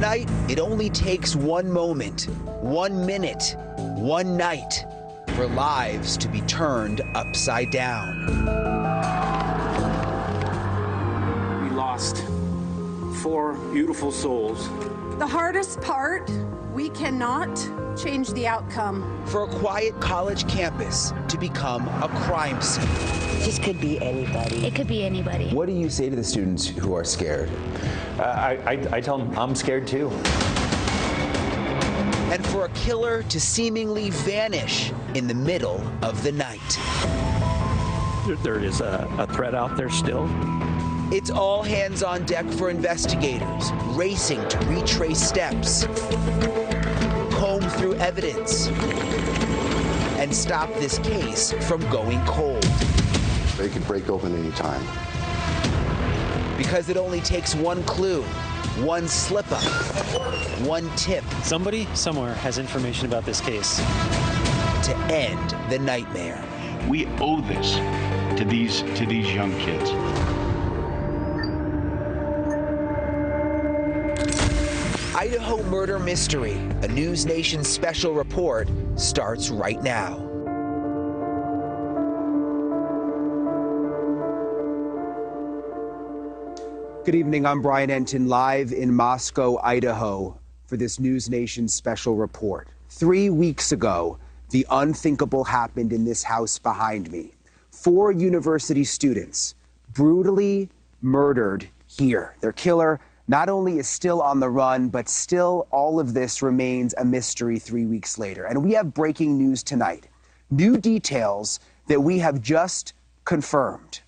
Tonight, it only takes one moment, 1 minute, one night for lives to be turned upside down. We lost 4 beautiful souls. The hardest part, we cannot change the outcome. For a quiet college campus to become a crime scene. This could be anybody. It could be anybody. What do you say to the students who are scared? I tell them I'm scared too. And for a killer to seemingly vanish in the middle of the night. There is a threat out there still. It's all hands on deck for investigators, racing to retrace steps, comb through evidence, and stop this case from going cold. They could break open any time. Because it only takes one clue, one slip up, one tip. Somebody somewhere has information about this case. To end the nightmare. We owe this to these young kids. Idaho Murder Mystery, a NewsNation special report, starts right now. Good evening, I'm Brian Entin, live in Moscow, Idaho, for this NewsNation special report. 3 weeks ago, the unthinkable happened in this house behind me. 4 university students brutally murdered here. Their killer not only is still on the run, but still all of this remains a mystery 3 weeks later. And we have breaking news tonight. New details that we have just confirmed.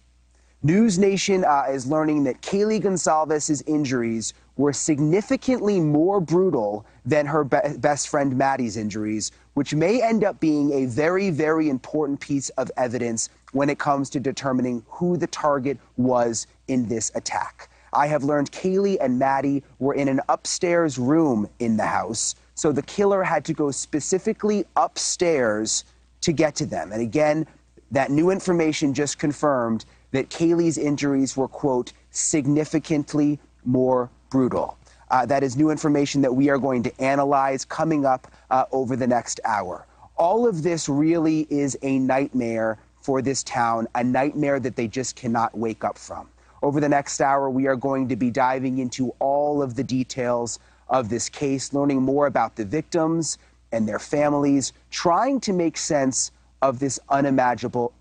NewsNation is learning that Kaylee Goncalves' injuries were significantly more brutal than her best friend Maddie's injuries, which may end up being a very, very important piece of evidence when it comes to determining who the target was in this attack. I have learned Kaylee and Maddie were in an upstairs room in the house, so the killer had to go specifically upstairs to get to them. And again, that new information just confirmed that Kaylee's injuries were, quote, significantly more brutal. That is new information that we are going to analyze coming up over the next hour. All of this really is a nightmare for this town, a nightmare that they just cannot wake up from. Over the next hour, we are going to be diving into all of the details of this case, learning more about the victims and their families, trying to make sense of this unimaginable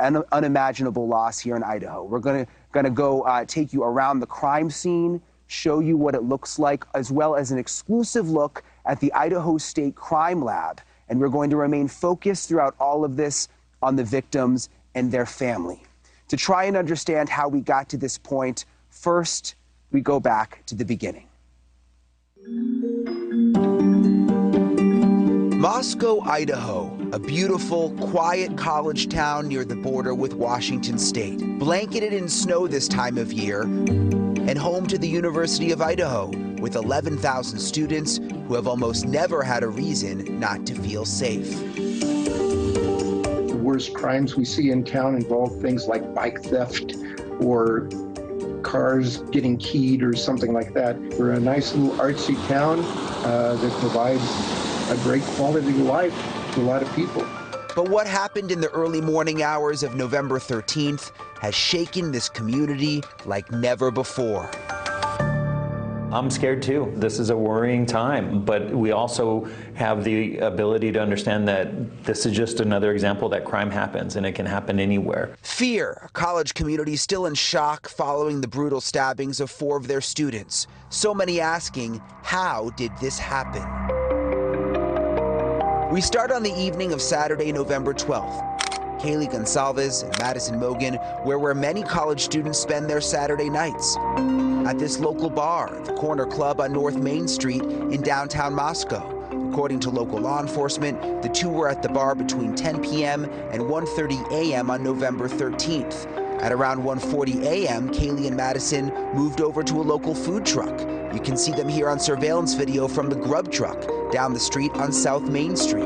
loss here in Idaho. We're going to go take you around the crime scene, show you what it looks like, as well as an exclusive look at the Idaho State Crime Lab. And we're going to remain focused throughout all of this on the victims and their family. To try and understand how we got to this point, first, we go back to the beginning. Moscow, Idaho, a beautiful, quiet college town near the border with Washington State, blanketed in snow this time of year, and home to the University of Idaho, with 11,000 students who have almost never had a reason not to feel safe. The worst crimes we see in town involve things like bike theft or cars getting keyed or something like that. We're a nice little artsy town that provides a great quality of life to a lot of people. But what happened in the early morning hours of November 13th has shaken this community like never before. I'm scared too. This is a worrying time, but we also have the ability to understand that this is just another example that crime happens, and it can happen anywhere. Fear, a college community still in shock following the brutal stabbings of 4 of their students. So many asking, how did this happen? We start on the evening of Saturday, November 12th. Kaylee Goncalves and Madison Mogen were where many college students spend their Saturday nights. At this local bar, the Corner Club on North Main Street in downtown Moscow. According to local law enforcement, the two were at the bar between 10 p.m. and 1:30 a.m. on November 13th. At around 1:40 a.m., Kaylee and Madison moved over to a local food truck. You can see them here on surveillance video from the Grub Truck down the street on South Main Street.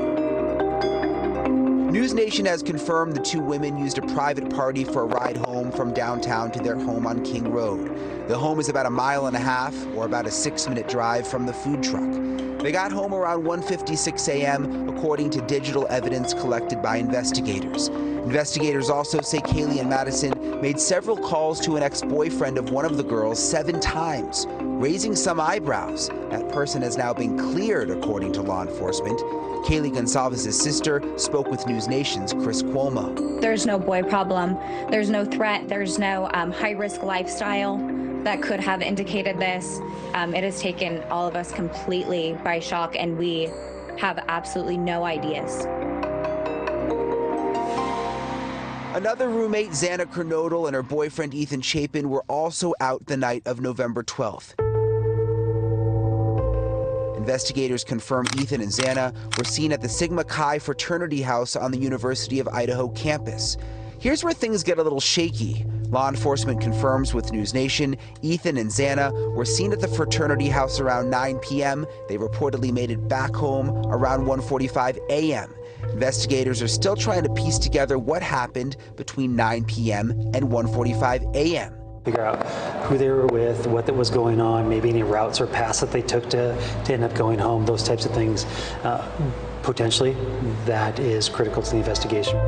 NewsNation has confirmed the two women used a private party for a ride home from downtown to their home on King Road. The home is about a mile and a half, or about a 6-minute drive from the food truck. They got home around 1:56 a.m., according to digital evidence collected by investigators. Investigators also say Kaylee and Madison made several calls to an ex-boyfriend of one of the girls 7 times, raising some eyebrows. That person has now been cleared, according to law enforcement. Kaylee Goncalves' sister spoke with NewsNation's Chris Cuomo. There's no boy problem. There's no threat. There's no high-risk lifestyle that could have indicated this. It has taken all of us completely by shock, and we have absolutely no ideas. Another roommate, Xana Kernodle, and her boyfriend, Ethan Chapin, were also out the night of November 12th. Investigators confirm Ethan and Xana were seen at the Sigma Chi fraternity house on the University of Idaho campus. Here's where things get a little shaky. Law enforcement confirms with NewsNation Ethan and Xana were seen at the fraternity house around 9 p.m. They reportedly made it back home around 1:45 a.m. Investigators are still trying to piece together what happened between 9 p.m. and 1:45 a.m. Figure out who they were with, what that was going on, maybe any routes or paths that they took to end up going home, those types of things. Potentially, that is critical to the investigation.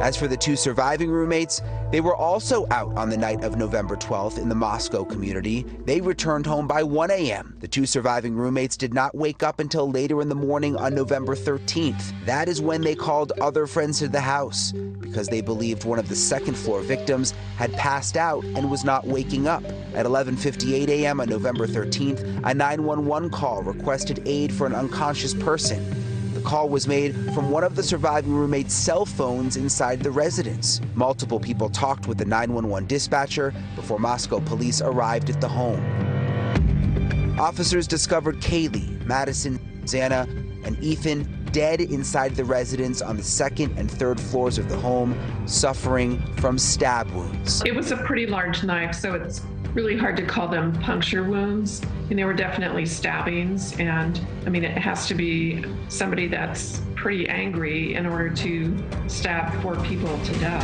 As for the two surviving roommates, they were also out on the night of November 12th in the Moscow community. They returned home by 1 a.m. The two surviving roommates did not wake up until later in the morning on November 13th. That is when they called other friends to the house because they believed one of the second-floor victims had passed out and was not waking up. At 11:58 a.m. on November 13th, a 911 call requested aid for an unconscious person. The call was made from one of the surviving roommates' cell phones inside the residence. Multiple people talked with the 911 dispatcher before Moscow police arrived at the home. Officers discovered Kaylee, Madison, Xana, and Ethan dead inside the residence on the 2nd and 3rd floors of the home, suffering from stab wounds. It was a pretty large knife, so it's really hard to call them puncture wounds. And they were definitely stabbings. And I mean, it has to be somebody that's pretty angry in order to stab 4 people to death.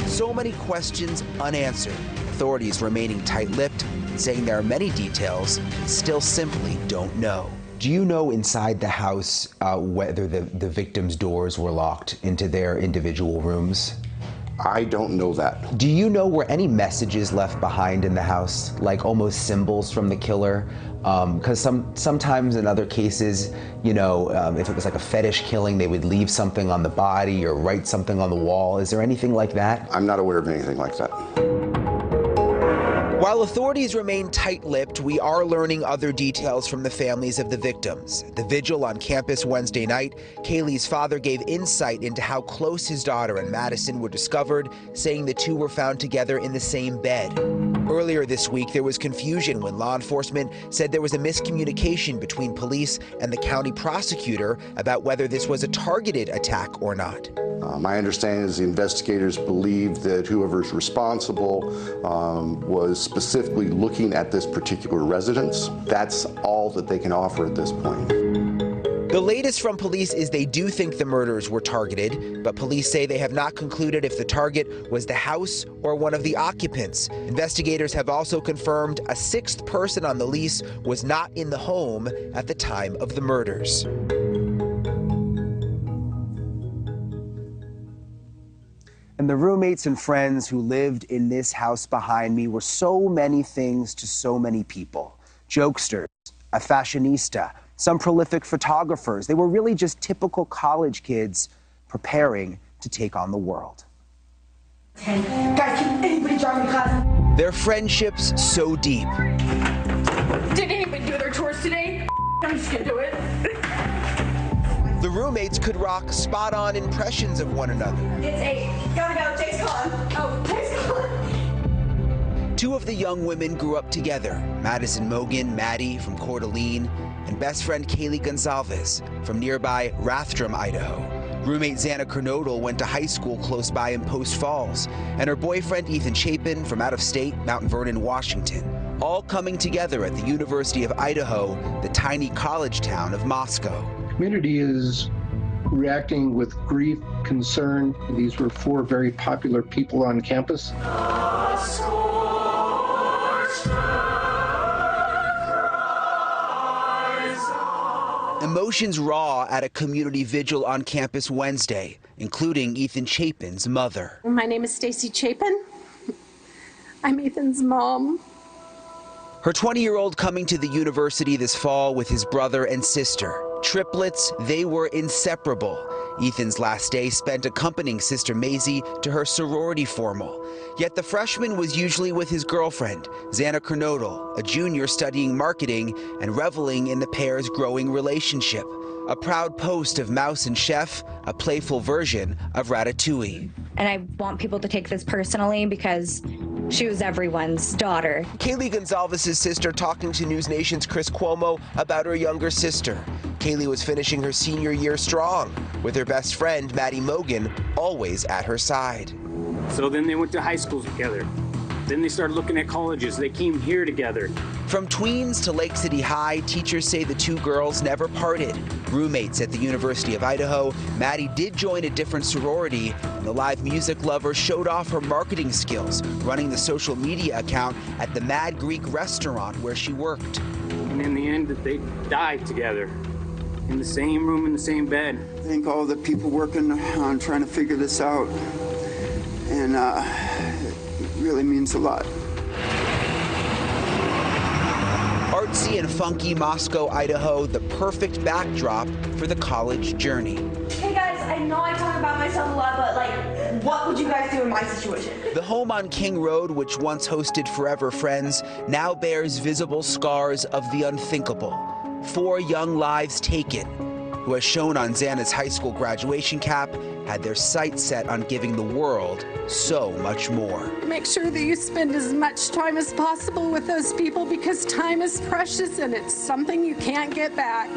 So many questions unanswered. Authorities remaining tight-lipped, saying there are many details they still simply don't know. Do you know inside the house whether the victims' doors were locked into their individual rooms? I don't know that. Do you know were any messages left behind in the house, like almost symbols from the killer? Because sometimes in other cases, you know, if it was like a fetish killing, they would leave something on the body or write something on the wall. Is there anything like that? I'm not aware of anything like that. While authorities remain tight-lipped, we are learning other details from the families of the victims. At the vigil on campus Wednesday night, Kaylee's father gave insight into how close his daughter and Madison were discovered, saying the two were found together in the same bed. Earlier this week, there was confusion when law enforcement said there was a miscommunication between police and the county prosecutor about whether this was a targeted attack or not. My understanding is the investigators believe that whoever's responsible was specifically looking at this particular residence. That's all that they can offer at this point. The latest from police is they do think the murders were targeted, but police say they have not concluded if the target was the house or one of the occupants. Investigators have also confirmed a 6th person on the lease was not in the home at the time of the murders. And the roommates and friends who lived in this house behind me were so many things to so many people. Jokesters, a fashionista, some prolific photographers. They were really just typical college kids preparing to take on the world. Hey, guys, can anybody drive me to class? Their friendships so deep. Did anybody do their chores today? I'm just gonna do it. The roommates could rock spot-on impressions of one another. It's 8. Gotta go. Jake's calling. Oh, Jake's calling. Two of the young women grew up together. Madison Mogen, Maddie from Coeur d'Alene, and best friend Kaylee Goncalves from nearby Rathdrum, Idaho. Roommate Xana Kernodle went to high school close by in Post Falls, and her boyfriend Ethan Chapin from out of state, Mount Vernon, Washington. All coming together at the University of Idaho, the tiny college town of Moscow. community is reacting with grief, concern. These were 4 very popular people on campus. Emotions raw at a community vigil on campus Wednesday, including Ethan Chapin's mother. My name is Stacy Chapin. I'm Ethan's mom. Her 20-year-old coming to the university this fall with his brother and sister. Triplets, they were inseparable. Ethan's last day spent accompanying Sister Maisie to her sorority formal. Yet the freshman was usually with his girlfriend, Xana Kernodle, a junior studying marketing and reveling in the pair's growing relationship. A proud post of Mouse and Chef, a playful version of Ratatouille. And I want people to take this personally because she was everyone's daughter. Kaylee Goncalves' sister talking to NewsNation's Chris Cuomo about her younger sister. Kaylee was finishing her senior year strong, with her best friend, Madison Mogen, always at her side. So then they went to high school together. Then they started looking at colleges. They came here together. From tweens to Lake City High, teachers say the 2 girls never parted. Roommates at the University of Idaho, Maddie did join a different sorority, and the live music lover showed off her marketing skills, running the social media account at the Mad Greek restaurant where she worked. And in the end, they died together. In the same room, in the same bed. Thank all the people working on trying to figure this out. And it really means a lot. Artsy and funky Moscow, Idaho, the perfect backdrop for the college journey. Hey guys, I know I talk about myself a lot, but like, what would you guys do in my situation? The home on King Road, which once hosted Forever Friends, now bears visible scars of the unthinkable. 4 young lives taken, who, as shown on Xana's high school graduation cap, had their sights set on giving the world so much more. Make sure that you spend as much time as possible with those people because time is precious and it's something you can't get back.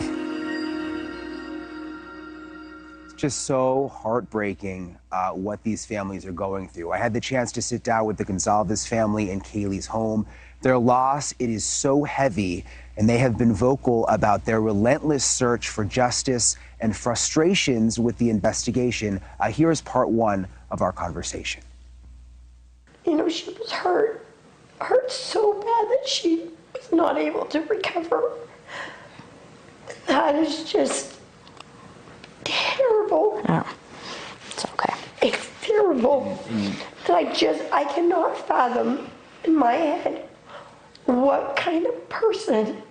It's just so heartbreaking what these families are going through. I had the chance to sit down with the Goncalves family in Kaylee's home. Their loss, it is so heavy, and they have been vocal about their relentless search for justice and frustrations with the investigation. Here's part 1 of our conversation. You know, she was hurt so bad that she was not able to recover. That is just terrible. Oh, it's okay. It's terrible. I cannot fathom in my head what kind of person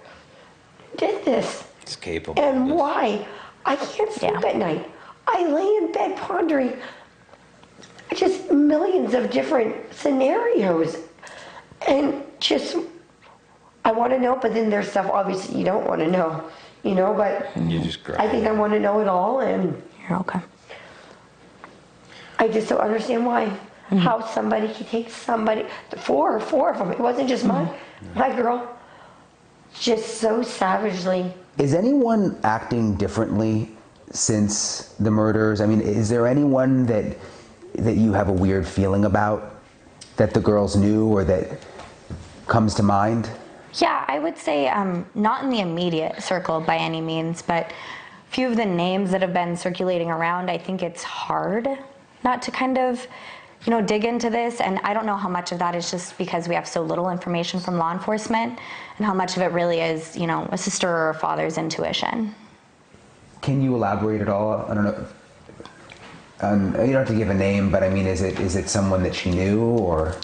did this. It's capable. And why? I can't sleep at night. I lay in bed pondering just millions of different scenarios. And just, I want to know, but then there's stuff obviously you don't want to know, you know, but you just cry. I think I want to know it all, and you're okay. I just don't understand why. How somebody can take somebody, four of them, it wasn't just my girl, just so savagely. Is anyone acting differently since the murders? I mean, is there anyone that you have a weird feeling about that the girls knew or that comes to mind? Yeah, I would say not in the immediate circle by any means, but a few of the names that have been circulating around, I think it's hard not to kind of, you know, dig into this. And I don't know how much of that is just because we have so little information from law enforcement and how much of it really is, you know, a sister or a father's intuition. Can you elaborate at all? I don't know. You don't have to give a name, but I mean, is it someone that she knew, or?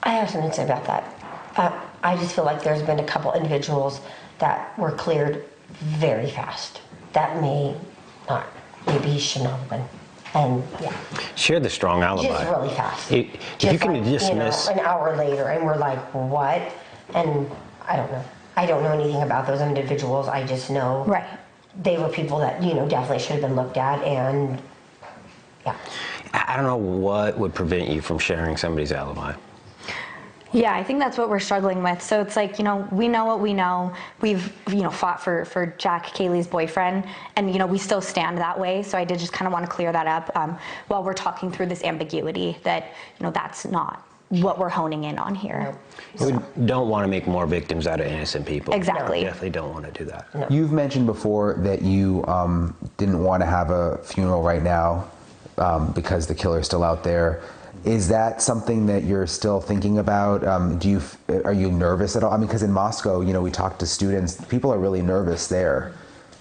I have something to say about that. I just feel like there's been a couple individuals that were cleared very fast. That maybe he shouldn't have been. And yeah. She had the strong alibi. Just really fast. If you can dismiss. You know, an hour later, and we're like, what? And I don't know. I don't know anything about those individuals. I just know they were people that, you know, definitely should have been looked at, and yeah. I don't know what would prevent you from sharing somebody's alibi. Yeah, I think that's what we're struggling with. So it's like, you know, we know what we know. We've, you know, fought for Jack, Kaylee's boyfriend, and, you know, we still stand that way. So I did just kind of want to clear that up while we're talking through this ambiguity that, you know, that's not what we're honing in on here. We don't want to make more victims out of innocent people. Exactly. We definitely don't want to do that. No. You've mentioned before that you didn't want to have a funeral right now because the killer's still out there. Is that something that you're still thinking about? Are you nervous at all? I mean, because in Moscow, you know, we talked to students. People are really nervous there.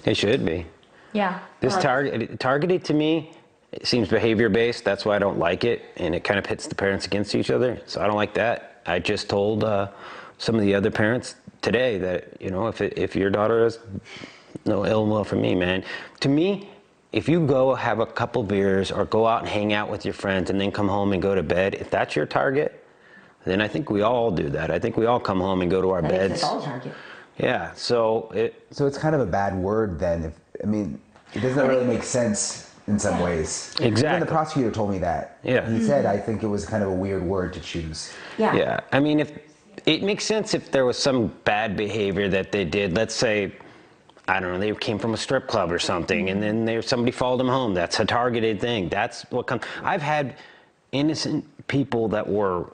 They should be. Yeah. This targeted to me, it seems behavior-based. That's why I don't like it, and it kind of pits the parents against each other. So I don't like that. I just told some of the other parents today that, you know, if your daughter has no ill will for me, man. To me, if you go have a couple beers or go out and hang out with your friends and then come home and go to bed, if that's your target, then I think we all do that. I think we all come home and go to our beds. It's all target. Yeah, so it's kind of a bad word then. It doesn't really make sense in some ways. Exactly. Even the prosecutor told me that. Yeah. He said, I think it was kind of a weird word to choose. Yeah. Yeah. I mean, if it makes sense if there was some bad behavior that they did. Let's say, I don't know, they came from a strip club or something, and then somebody followed them home. That's a targeted thing. That's what comes. I've had innocent people that were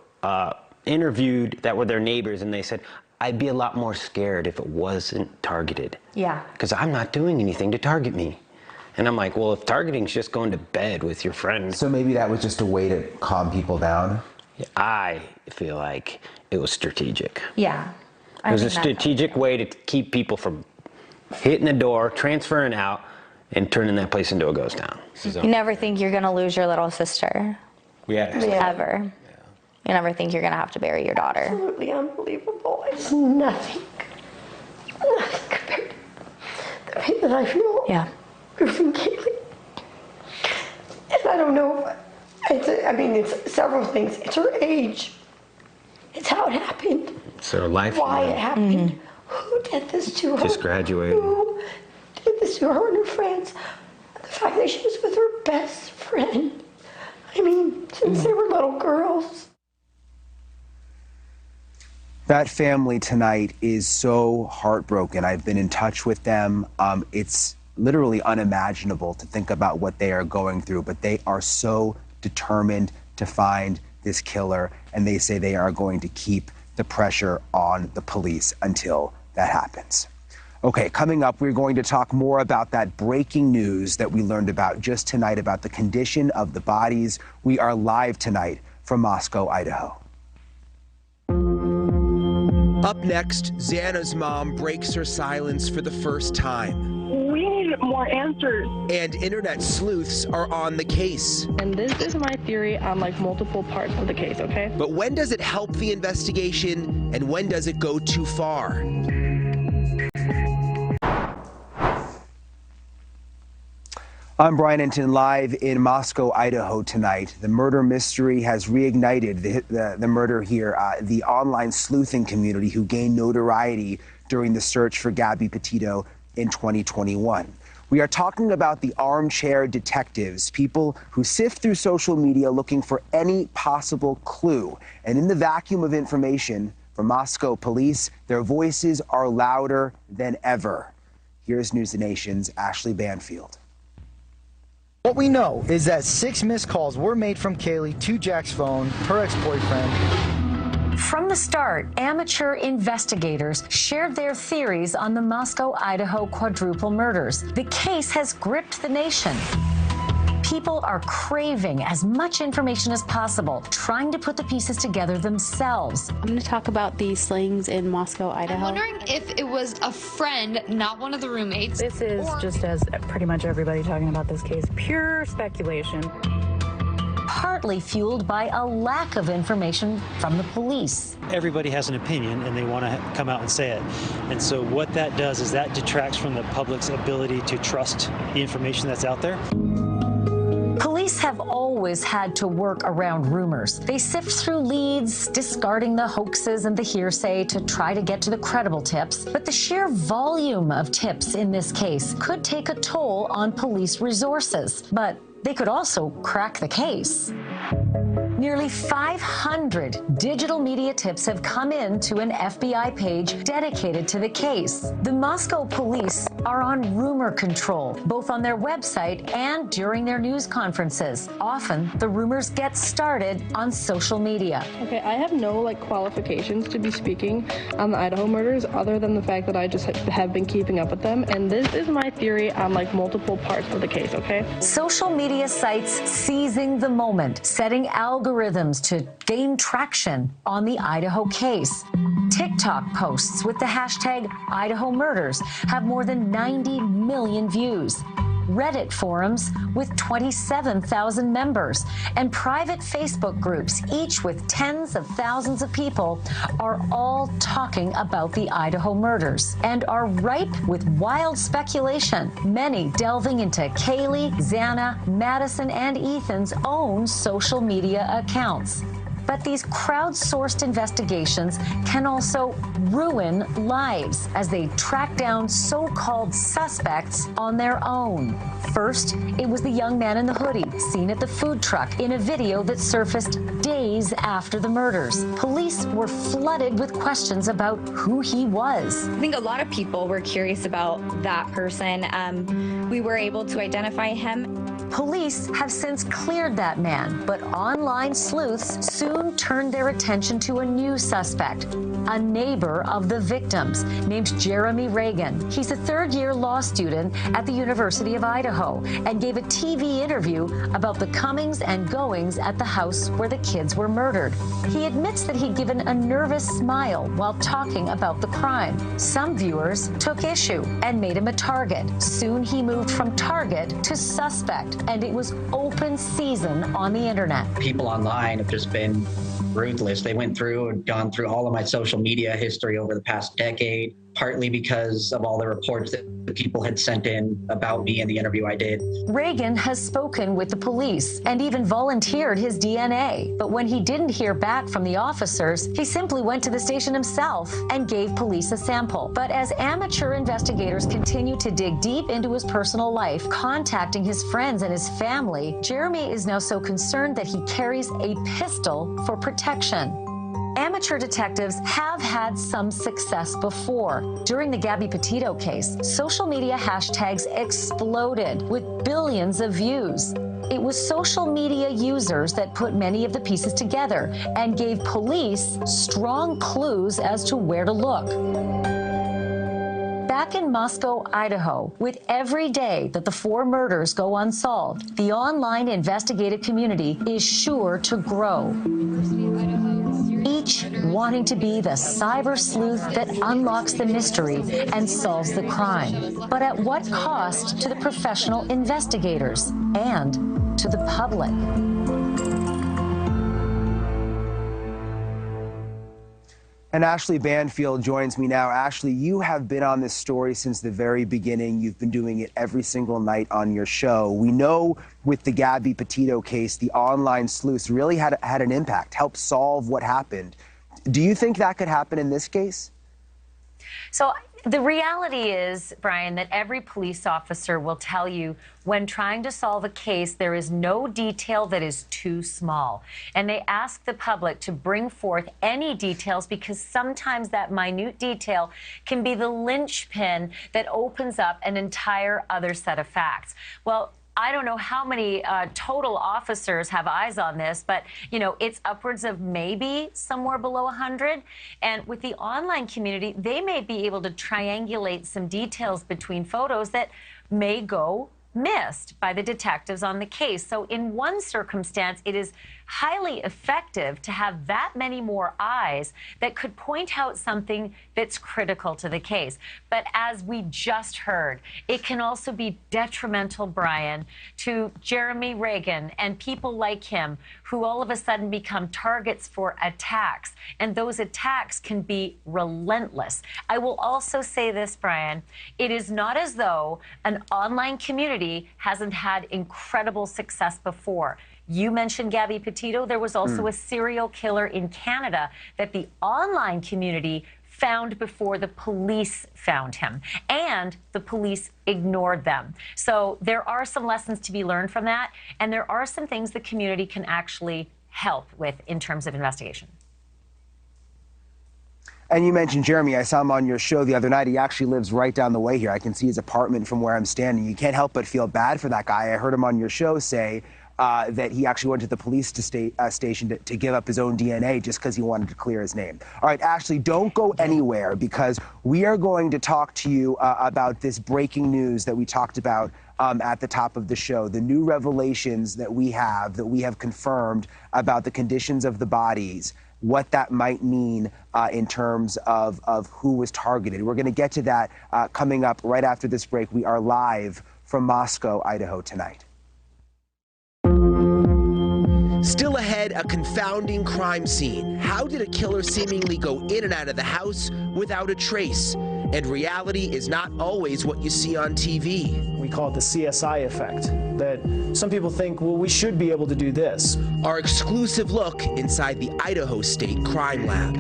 interviewed that were their neighbors, and they said, I'd be a lot more scared if it wasn't targeted. Yeah. Because I'm not doing anything to target me. And I'm like, well, if targeting's just going to bed with your friends. So maybe that was just a way to calm people down? I feel like it was strategic. Yeah. It was a strategic way to keep people from hitting the door, transferring out, and turning that place into a ghost town. You never think you're going to lose your little sister. Yeah. Ever. Yeah. You never think you're going to have to bury your daughter. Absolutely unbelievable. It's nothing compared to the pain that I feel. Yeah. Losing Kaylee. And I don't know. It's several things. It's her age. It's how it happened. It's her life. Why it happened. Mm-hmm. Who did this to her? Just graduated. Who did this to her and her friends? The fact that she was with her best friend. I mean, since they were little girls. That family tonight is so heartbroken. I've been in touch with them. It's literally unimaginable to think about what they are going through, but they are so determined to find this killer, and they say they are going to keep the pressure on the police until that happens. Okay, coming up, we're going to talk more about that breaking news that we learned about just tonight about the condition of the bodies. We are live tonight from Moscow, Idaho. Up next, Xana's mom breaks her silence for the first time. We need more answers. And internet sleuths are on the case. And this is my theory on multiple parts of the case, okay? But when does it help the investigation, and when does it go too far? I'm Brian Entin, live in Moscow, Idaho tonight. The murder mystery has reignited the murder here. The online sleuthing community who gained notoriety during the search for Gabby Petito in 2021. We are talking about the armchair detectives, people who sift through social media looking for any possible clue. And in the vacuum of information from Moscow police, their voices are louder than ever. Here's NewsNation's Ashley Banfield. What we know is that 6 missed calls were made from Kaylee to Jack's phone, her ex-boyfriend. From the start, amateur investigators shared their theories on the Moscow, Idaho quadruple murders. The case has gripped the nation. People are craving as much information as possible, trying to put the pieces together themselves. I'm going to talk about the slayings in Moscow, Idaho. I'm wondering if it was a friend, not one of the roommates. This is just as pretty much everybody talking about this case, pure speculation. Partly fueled by a lack of information from the police. Everybody has an opinion and they want to come out and say it. And so what that does is that detracts from the public's ability to trust the information that's out there. Police have always had to work around rumors. They sift through leads, discarding the hoaxes and the hearsay to try to get to the credible tips. But the sheer volume of tips in this case could take a toll on police resources. But they could also crack the case. Nearly 500 digital media tips have come in to an FBI page dedicated to the case. The Moscow police are on rumor control, both on their website and during their news conferences. Often, the rumors get started on social media. Okay, I have no qualifications to be speaking on the Idaho murders other than the fact that I just have been keeping up with them, and this is my theory on multiple parts of the case, okay? Social media sites seizing the moment, setting algorithms to gain traction on the Idaho case. TikTok posts with the hashtag Idaho Murders have more than 90 million views. Reddit forums with 27,000 members, and private Facebook groups, each with tens of thousands of people, are all talking about the Idaho murders and are ripe with wild speculation, many delving into Kaylee, Xana, Madison, and Ethan's own social media accounts. But these crowdsourced investigations can also ruin lives as they track down so-called suspects on their own. First, it was the young man in the hoodie seen at the food truck in a video that surfaced days after the murders. Police were flooded with questions about who he was. I think a lot of people were curious about that person. We were able to identify him. Police have since cleared that man, but online sleuths soon turned their attention to a new suspect, a neighbor of the victims named Jeremy Reagan. He's a third-year law student at the University of Idaho and gave a TV interview about the comings and goings at the house where the kids were murdered. He admits that he'd given a nervous smile while talking about the crime. Some viewers took issue and made him a target. Soon he moved from target to suspect, and it was open season on the internet. People online have just been ruthless. They went through and gone through all of my social media history over the past decade, partly because of all the reports that people had sent in about me and the interview I did. Reagan has spoken with the police and even volunteered his DNA. But when he didn't hear back from the officers, he simply went to the station himself and gave police a sample. But as amateur investigators continue to dig deep into his personal life, contacting his friends and his family, Jeremy is now so concerned that he carries a pistol for protection. Amateur detectives have had some success before. During the Gabby Petito case, social media hashtags exploded with billions of views. It was social media users that put many of the pieces together and gave police strong clues as to where to look. Back in Moscow, Idaho, with every day that the 4 murders go unsolved, the online investigative community is sure to grow. Each wanting to be the cyber sleuth that unlocks the mystery and solves the crime. But at what cost to the professional investigators and to the public? And Ashley Banfield joins me now. Ashley, you have been on this story since the very beginning. You've been doing it every single night on your show. We know with the Gabby Petito case, the online sleuths really had an impact, helped solve what happened. Do you think that could happen in this case? So the reality is, Brian, that every police officer will tell you when trying to solve a case, there is no detail that is too small. And they ask the public to bring forth any details because sometimes that minute detail can be the linchpin that opens up an entire other set of facts. Well, I don't know how many total officers have eyes on this, but, you know, it's upwards of maybe somewhere below 100. And with the online community, they may be able to triangulate some details between photos that may go missed by the detectives on the case. So in one circumstance, it is highly effective to have that many more eyes that could point out something that's critical to the case. But as we just heard, it can also be detrimental, Brian, to Jeremy Reagan and people like him who all of a sudden become targets for attacks. And those attacks can be relentless. I will also say this, Brian, it is not as though an online community hasn't had incredible success before. You mentioned Gabby Petito. There was also a serial killer in Canada that the online community found before the police found him, and the police ignored them. So there are some lessons to be learned from that, and there are some things the community can actually help with in terms of investigation? And you mentioned Jeremy. I saw him on your show the other night. He actually lives right down the way here. I can see his apartment from where I'm standing. You can't help but feel bad for that guy. I heard him on your show say that he actually went to the police station to give up his own DNA just because he wanted to clear his name. All right, Ashley, don't go anywhere, because we are going to talk to you about this breaking news that we talked about at the top of the show, the new revelations that we have confirmed about the conditions of the bodies, what that might mean in terms of who was targeted. We're going to get to that coming up right after this break. We are live from Moscow, Idaho tonight. Still ahead, a confounding crime scene. How did a killer seemingly go in and out of the house without a trace? And reality is not always what you see on TV. We call it the CSI effect, that some people think, well, we should be able to do this. Our exclusive look inside the Idaho State Crime Lab.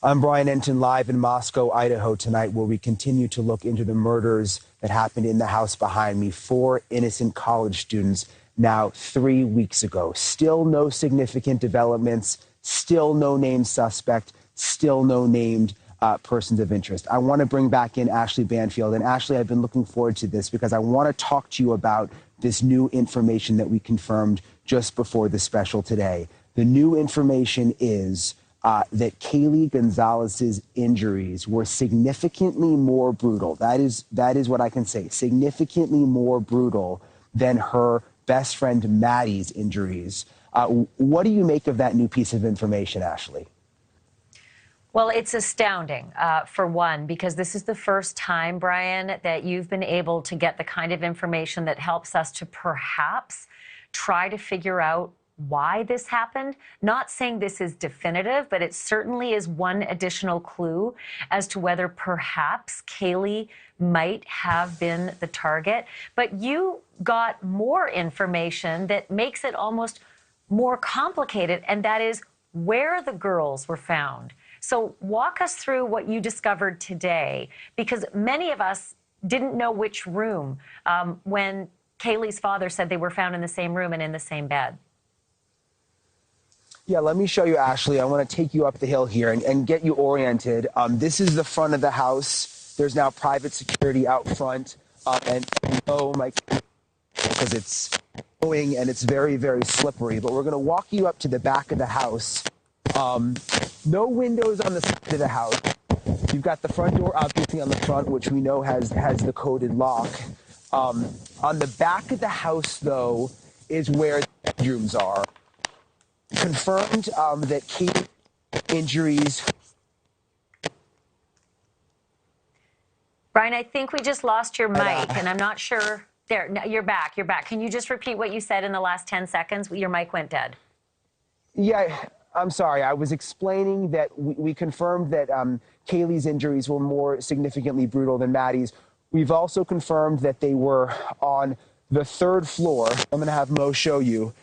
I'm Brian Entin, live in Moscow, Idaho tonight, where we continue to look into the murders that happened in the house behind me. 4 innocent college students now 3 weeks ago. Still no significant developments, still no named suspect, still no named persons of interest. I want to bring back in Ashley Banfield. And Ashley, I've been looking forward to this because I want to talk to you about this new information that we confirmed just before the special today. The new information is that Kaylee Goncalves' injuries were significantly more brutal. That is what I can say. Significantly more brutal than her best friend Maddie's injuries. What do you make of that new piece of information, Ashley? Well, it's astounding, for one, because this is the first time, Brian, that you've been able to get the kind of information that helps us to perhaps try to figure out why this happened. Not saying this is definitive, but it certainly is one additional clue as to whether perhaps Kaylee might have been the target. But you got more information that makes it almost more complicated, and that is where the girls were found. So walk us through what you discovered today, because many of us didn't know which room when Kaylee's father said they were found in the same room and in the same bed. Yeah, let me show you, Ashley. I want to take you up the hill here and get you oriented. This is the front of the house. There's now private security out front. And oh my, because it's going and it's very, very slippery. But we're going to walk you up to the back of the house. No windows on the side of the house. You've got the front door obviously on the front, which we know has the coded lock. On the back of the house, though, is where the bedrooms are. Confirmed that Kate's injuries. Brian, I think we just lost your mic, and I'm not sure. There, no, you're back. You're back. Can you just repeat what you said in the last 10 seconds? Your mic went dead. Yeah, I'm sorry. I was explaining that we confirmed that Kaylee's injuries were more significantly brutal than Maddie's. We've also confirmed that they were on the 3rd floor. I'm going to have Mo show you.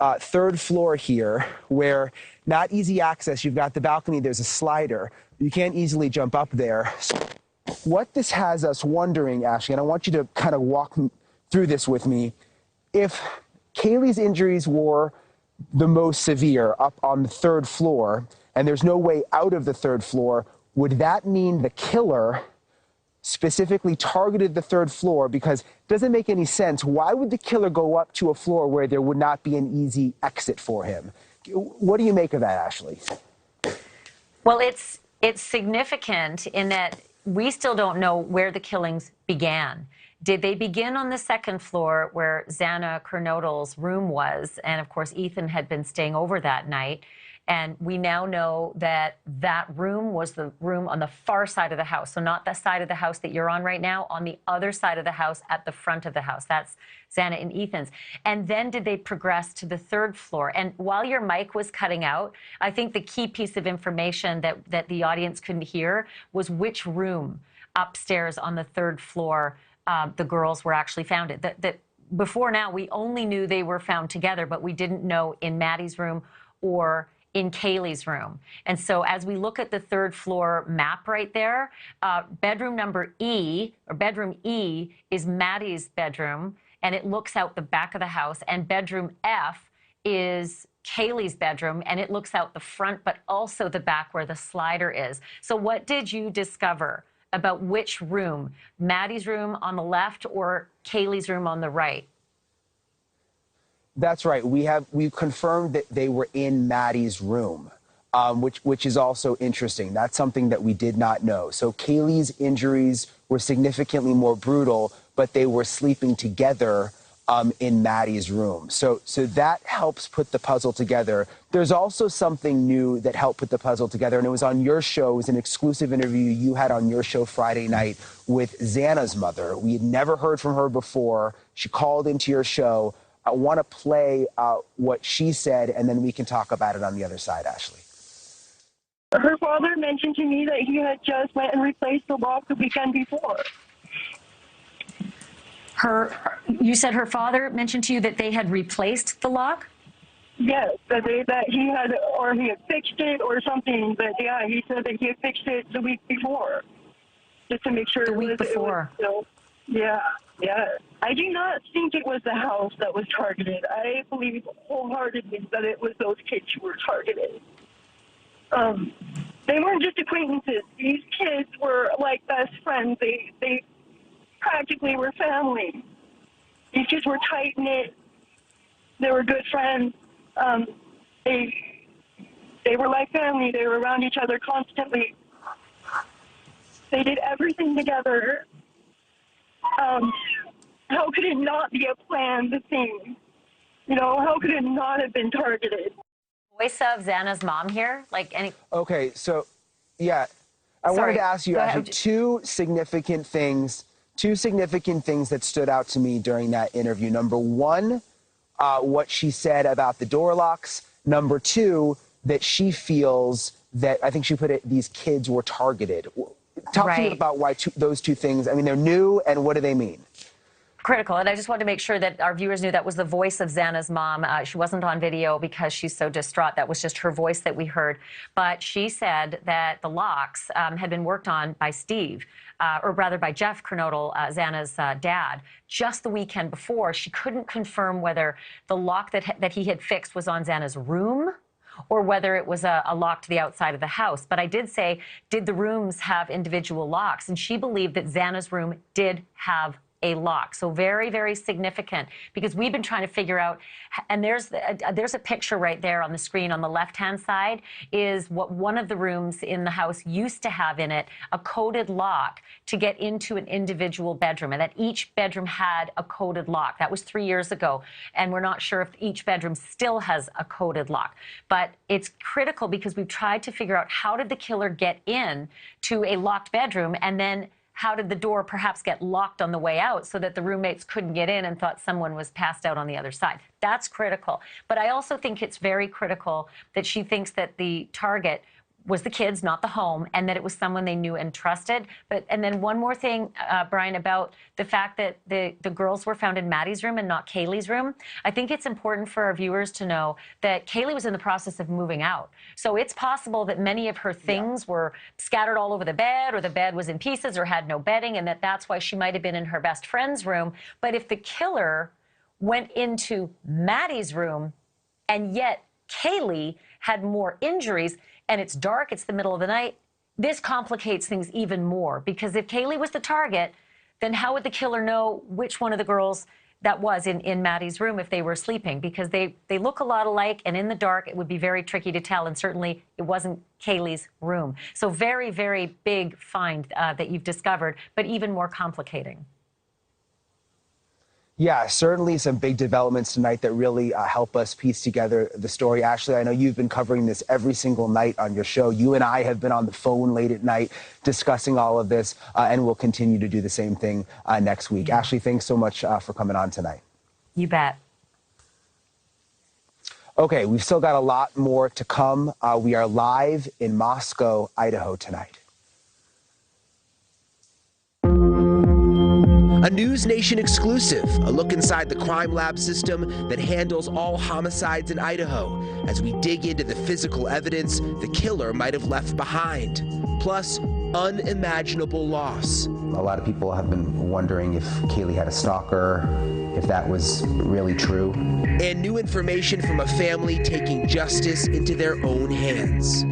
3rd floor here, where not easy access. You've got the balcony. There's a slider. You can't easily jump up there. So what this has us wondering, Ashley, and I want you to kind of walk through this with me. If Kaylee's injuries were the most severe up on the 3rd floor, and there's no way out of the 3rd floor, would that mean the killer specifically targeted the 3rd floor? Because it doesn't make any sense. Why would the killer go up to a floor where there would not be an easy exit for him? What do you make of that, Ashley? Well, it's significant in that we still don't know where the killings began. Did they begin on the 2nd floor where Xana Kernodle's room was? And of course, Ethan had been staying over that night. And we now know that that room was the room on the far side of the house. So not the side of the house that you're on right now, on the other side of the house at the front of the house. That's Xana and Ethan's. And then did they progress to the 3rd floor? And while your mic was cutting out, I think the key piece of information that the audience couldn't hear was which room upstairs on the 3rd floor the girls were actually found in. That before now, we only knew they were found together, but we didn't know in Maddie's room or in Kaylee's room. And so as we look at the 3rd floor map right there, bedroom number E, or bedroom E, is Maddie's bedroom, and it looks out the back of the house, and bedroom F is Kaylee's bedroom, and it looks out the front, but also the back where the slider is. So what did you discover about which room? Maddie's room on the left or Kaylee's room on the right? That's right. We've confirmed that they were in Maddie's room, which is also interesting. That's something that we did not know. So Kaylee's injuries were significantly more brutal, but they were sleeping together in Maddie's room. So that helps put the puzzle together. There's also something new that helped put the puzzle together, and it was on your show. It was an exclusive interview you had on your show Friday night with Xana's mother. We had never heard from her before. She called into your show. I want to play what she said, and then we can talk about it on the other side, Ashley. Her father mentioned to me that he had just went and replaced the lock the weekend before. You said her father mentioned to you that they had replaced the lock? Yes, that he had fixed it or something. But yeah, he said that he had fixed it the week before, just to make sure. The week before. Yeah. I do not think it was the house that was targeted. I believe wholeheartedly that it was those kids who were targeted. They weren't just acquaintances. These kids were like best friends. They practically were family. These kids were tight-knit. They were good friends. They were like family. They were around each other constantly. They did everything together. How could it not be a planned thing? You know, how could it not have been targeted? Voice of Xana's mom here? Okay, so, yeah. I wanted to ask you, Ashley, two significant things that stood out to me during that interview. Number one, what she said about the door locks. Number two, that she feels that, I think she put it, these kids were targeted. Talk to me about why those two things, I mean, they're new, and what do they mean? Critical, and I just wanted to make sure that our viewers knew that was the voice of Xana's mom. She wasn't on video because she's so distraught. That was just her voice that we heard. But she said that the locks had been worked on by Steve, or rather by Jeff Kernodle, Xana's dad, just the weekend before. She couldn't confirm whether the lock that he had fixed was on Xana's room or whether it was a lock to the outside of the house. But I did say, did the rooms have individual locks? And she believed that Xana's room did have a lock. So very, very significant, because we've been trying to figure out, and there's a picture right there on the screen on the left-hand side, is what one of the rooms in the house used to have in it, a coded lock to get into an individual bedroom, and that each bedroom had a coded lock. That was 3 years ago, and we're not sure if each bedroom still has a coded lock. But it's critical because we've tried to figure out, how did the killer get in to a locked bedroom, and then how did the door perhaps get locked on the way out so that the roommates couldn't get in and thought someone was passed out on the other side? That's critical. But I also think it's very critical that she thinks that the target was the kids, not the home, and that it was someone they knew and trusted. And then one more thing, Brian, about the fact that the girls were found in Maddie's room and not Kaylee's room. I think it's important for our viewers to know that Kaylee was in the process of moving out. So it's possible that many of her things were scattered all over the bed, or the bed was in pieces or had no bedding, and that's why she might have been in her best friend's room. But if the killer went into Maddie's room and yet Kaylee had more injuries, and it's dark, it's the middle of the night, this complicates things even more. Because if Kaylee was the target, then how would the killer know which one of the girls that was in Maddie's room if they were sleeping? Because they look a lot alike, and in the dark, it would be very tricky to tell, and certainly it wasn't Kaylee's room. So very, very big find that you've discovered, but even more complicating. Yeah, certainly some big developments tonight that really help us piece together the story. Ashley, I know you've been covering this every single night on your show. You and I have been on the phone late at night discussing all of this, and we'll continue to do the same thing next week. Ashley, thanks so much for coming on tonight. You bet. Okay, we've still got a lot more to come. We are live in Moscow, Idaho tonight. A NewsNation exclusive, a look inside the crime lab system that handles all homicides in Idaho, as we dig into the physical evidence the killer might have left behind. Plus, unimaginable loss. A lot of people have been wondering if Kaylee had a stalker, if that was really true. And new information from a family taking justice into their own hands.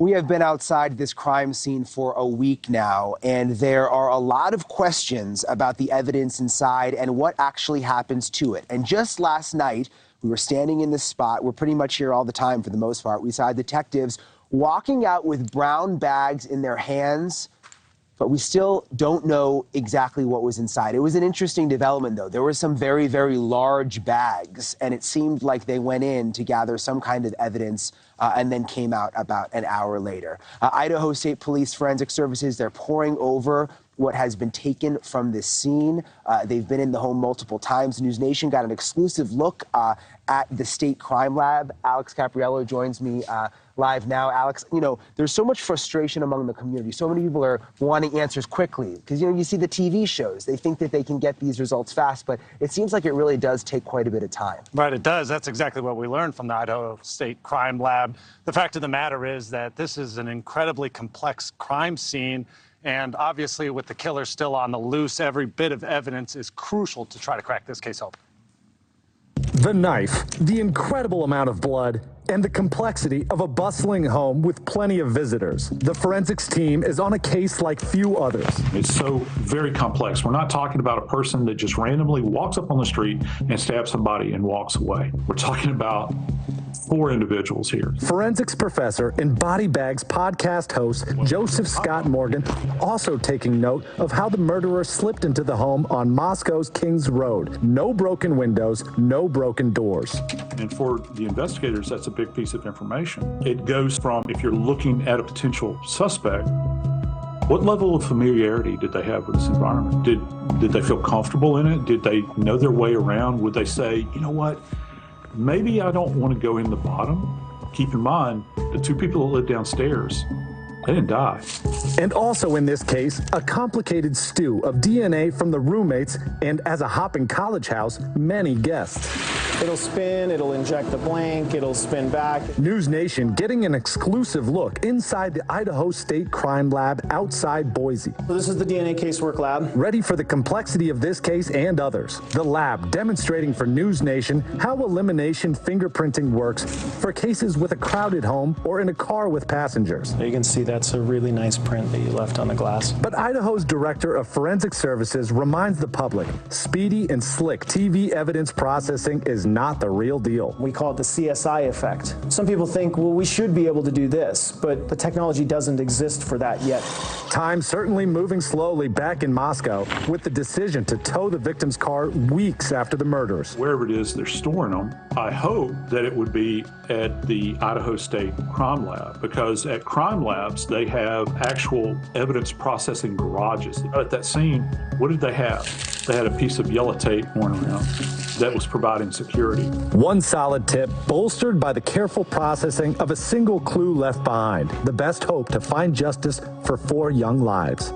We have been outside this crime scene for a week now, and there are a lot of questions about the evidence inside and what actually happens to it. And just last night, we were standing in this spot. We're pretty much here all the time for the most part. We saw detectives walking out with brown bags in their hands, but we still don't know exactly what was inside. It was an interesting development, though. There were some very, very large bags, and it seemed like they went in to gather some kind of evidence and then came out about an hour later. Idaho State Police Forensic Services, they're poring over what has been taken from this scene. They've been in the home multiple times. NewsNation got an exclusive look at the state crime lab. Alex Capriello joins me live now. Alex, you know, there's so much frustration among the community. So many people are wanting answers quickly because, you know, you see the TV shows. They think that they can get these results fast, but it seems like it really does take quite a bit of time. Right, it does. That's exactly what we learned from the Idaho State Crime Lab. The fact of the matter is that this is an incredibly complex crime scene. And obviously, with the killer still on the loose, every bit of evidence is crucial to try to crack this case open. The knife, the incredible amount of blood, and the complexity of a bustling home with plenty of visitors. The forensics team is on a case like few others. It's so very complex. We're not talking about a person that just randomly walks up on the street and stabs somebody and walks away. We're talking about 4 individuals here. Forensics professor and Body Bags podcast host Joseph Scott Morgan also taking note of how the murderer slipped into the home on Moscow's Kings Road. No broken windows, no broken doors. And for the investigators, that's a big piece of information. It goes from, if you're looking at a potential suspect, what level of familiarity did they have with this environment? Did they feel comfortable in it? Did they know their way around? Would they say, you know what, maybe I don't want to go in the bottom? Keep in mind, the 2 people that live downstairs, they didn't die. And also in this case, a complicated stew of DNA from the roommates and, as a hopping college house, many guests. It'll spin, it'll inject the blank, it'll spin back. NewsNation getting an exclusive look inside the Idaho State Crime Lab outside Boise. So this is the DNA casework lab. Ready for the complexity of this case and others. The lab demonstrating for NewsNation how elimination fingerprinting works for cases with a crowded home or in a car with passengers. You can see that's a really nice print that you left on the glass. But Idaho's Director of Forensic Services reminds the public, speedy and slick TV evidence processing is not the real deal. We call it the CSI effect. Some people think, well, we should be able to do this, but the technology doesn't exist for that yet. Time certainly moving slowly back in Moscow with the decision to tow the victim's car weeks after the murders. Wherever it is they're storing them, I hope that it would be at the Idaho State Crime Lab, because at crime labs, they have actual evidence processing garages. At that scene, what did they have? They had a piece of yellow tape going around that was providing security. One solid tip, bolstered by the careful processing of a single clue left behind. The best hope to find justice for 4 young lives.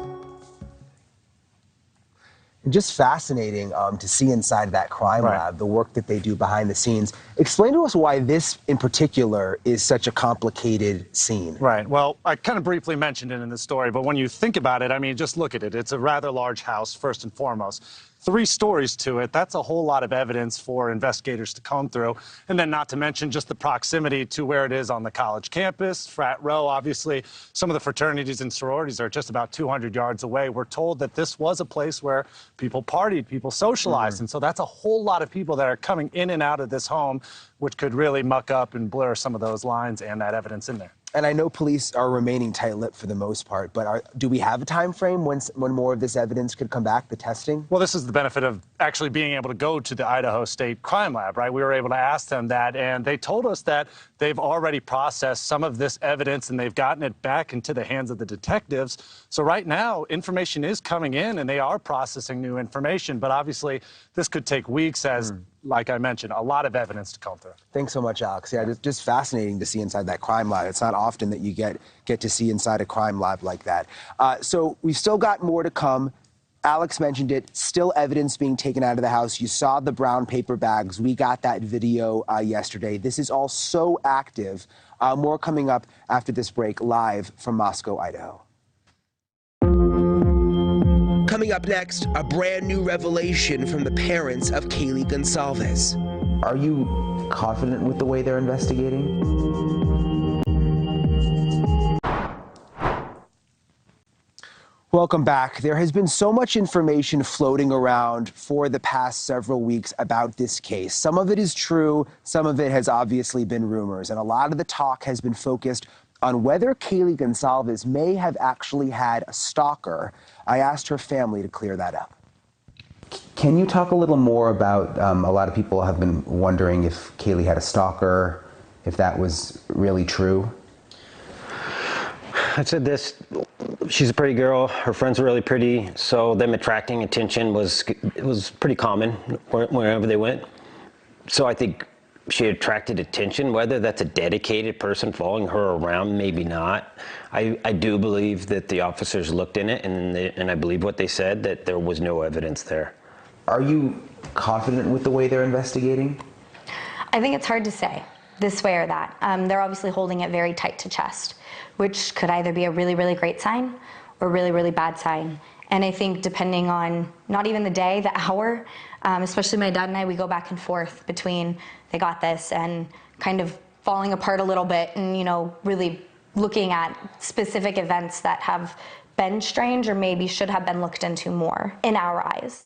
Just fascinating to see inside that crime lab, the work that they do behind the scenes. Explain to us why this in particular is such a complicated scene. Right. Well, I kind of briefly mentioned it in the story, but when you think about it, I mean, just look at it. It's a rather large house, first and foremost. 3 stories to it. That's a whole lot of evidence for investigators to comb through. And then not to mention just the proximity to where it is on the college campus, frat row. Obviously, some of the fraternities and sororities are just about 200 yards away. We're told that this was a place where people partied, people socialized. And so that's a whole lot of people that are coming in and out of this home, which could really muck up and blur some of those lines and that evidence in there. And I know police are remaining tight-lipped for the most part, but do we have a time frame when more of this evidence could come back, the testing? Well, this is the benefit of actually being able to go to the Idaho State Crime Lab, right? We were able to ask them that, and they told us that they've already processed some of this evidence and they've gotten it back into the hands of the detectives. So right now, information is coming in and they are processing new information, but obviously this could take weeks as like I mentioned, a lot of evidence to comb through. Thanks so much, Alex. Yeah, it's just fascinating to see inside that crime lab. It's not often that you get to see inside a crime lab like that. So we've still got more to come. Alex mentioned it, still evidence being taken out of the house. You saw the brown paper bags. We got that video yesterday. This is all so active. More coming up after this break, live from Moscow, Idaho. Coming up next, a brand new revelation from the parents of Kaylee Goncalves. Are you confident with the way they're investigating? Welcome back. There has been so much information floating around for the past several weeks about this case. Some of it is true, some of it has obviously been rumors, and a lot of the talk has been focused on whether Kaylee Goncalves may have actually had a stalker. I asked her family to clear that up. Can you talk a little more about, a lot of people have been wondering if Kaylee had a stalker, if that was really true? I said this, she's a pretty girl, her friends are really pretty, so them attracting attention was pretty common wherever they went. So I think she attracted attention, whether that's a dedicated person following her around, maybe not. I do believe that the officers looked in it, and I believe what they said, that there was no evidence there. Are you confident with the way they're investigating? I think it's hard to say this way or that. They're obviously holding it very tight to chest, which could either be a really, really great sign or really, really bad sign. And I think depending on not even the day, the hour, especially my dad and I, we go back and forth between they got this and kind of falling apart a little bit and, you know, really looking at specific events that have been strange or maybe should have been looked into more in our eyes.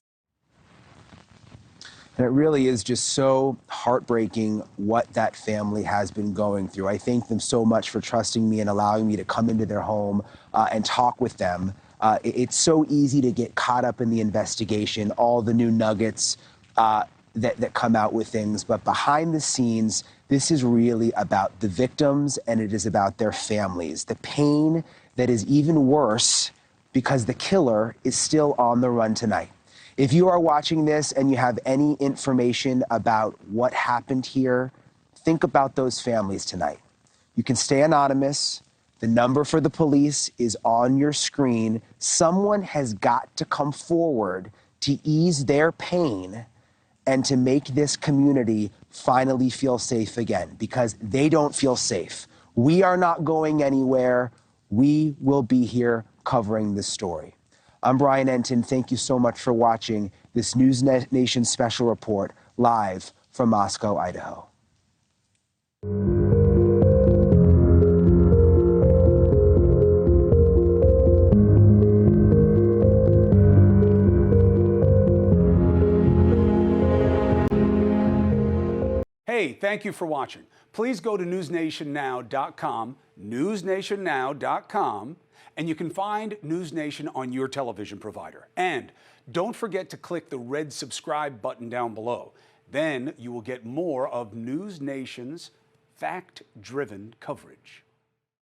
And it really is just so heartbreaking what that family has been going through. I thank them so much for trusting me and allowing me to come into their home and talk with them. It's so easy to get caught up in the investigation, all the new nuggets that come out with things. But behind the scenes, this is really about the victims and it is about their families. The pain that is even worse because the killer is still on the run tonight. If you are watching this and you have any information about what happened here, think about those families tonight. You can stay anonymous. The number for the police is on your screen. Someone has got to come forward to ease their pain and to make this community finally feel safe again, because they don't feel safe. We are not going anywhere. We will be here covering this story. I'm Brian Entin. Thank you so much for watching this NewsNation special report live from Moscow, Idaho. Hey, thank you for watching. Please go to newsnationnow.com, newsnationnow.com, and you can find NewsNation on your television provider. And don't forget to click the red subscribe button down below. Then you will get more of NewsNation's fact-driven coverage.